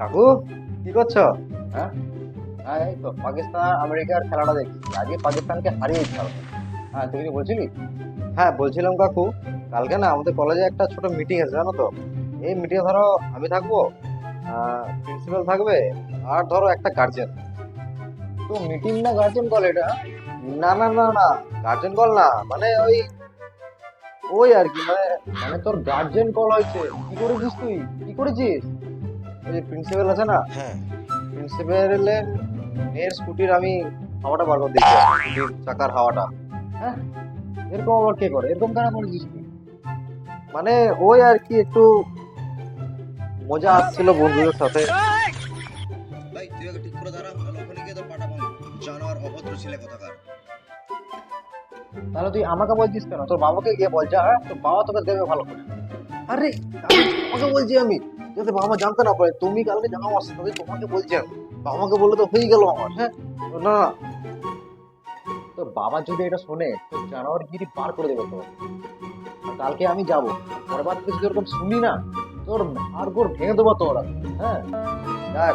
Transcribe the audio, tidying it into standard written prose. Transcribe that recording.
কাকু, কি করছো? হ্যাঁ, হ্যাঁ, এই তো পাকিস্তান আমেরিকার খেলাটা দেখছি। আজকে পাকিস্তানকে হারিয়ে দিতে হবে। হ্যাঁ, তুই কি বলছিলি? হ্যাঁ, বলছিলাম কাকু, কালকে না আমাদের কলেজে একটা ছোট মিটিং আছে, জানো তো? এই মিটিংয়ে ধরো আমি থাকবো, প্রিন্সিপাল থাকবে, আর ধরো একটা গার্জেন। তো মিটিং না গার্জেন কল এটা? না না না না, গার্জেন কল না, মানে ওই ওই আর কি, মানে মানে তোর গার্জেন কল হয়েছে। কি করেছিস তুই? কি করেছিস? ওই যে প্রিন্সিপাল আছে না, হ্যাঁ। প্রিন্সিপালের মেয়ের স্কুটির আমি হাওয়াটা বার করে দিয়েছি, স্কুটির চাকার হাওয়াটা। হ্যাঁ, এরকম আবার কে করে? এরকম কেন করেছিস তুই? মানে ওই আর কি, একটু মজা আসছিল বন্ধুদের সাথে। ভাই তুই আগে ঠিক করে দাঁড়া, নাহলে ওখানে গিয়ে তোর পাটা ভাঙবো। জানোয়ার অভদ্র ছেলে কোথাকার। তাহলে তুই আমাকে বলছিস কেন? তোর বাবাকে গিয়ে বল, যা, তোর বাবা তোকে দেবে ভালো করে। আরে, তোমাকে বলছি আমি, যাতে বাবা জানতে না পারে তুমি কালকে জামা আসছে, তবে তোমাকে বলছি আমি। বাবাকে বললে তো হয়ে গেল আমার। হ্যাঁ, না না, তোর বাবা যদি এটা শোনে তো জানোয়ার গিরি বার করে দেবে তোর। আর কালকে আমি যাবো, পরের বার থেকে যদি এরকম শুনি না, তোর হাড় গোড় ভেঙে দেবো তোর আমি। হ্যাঁ, দেখ,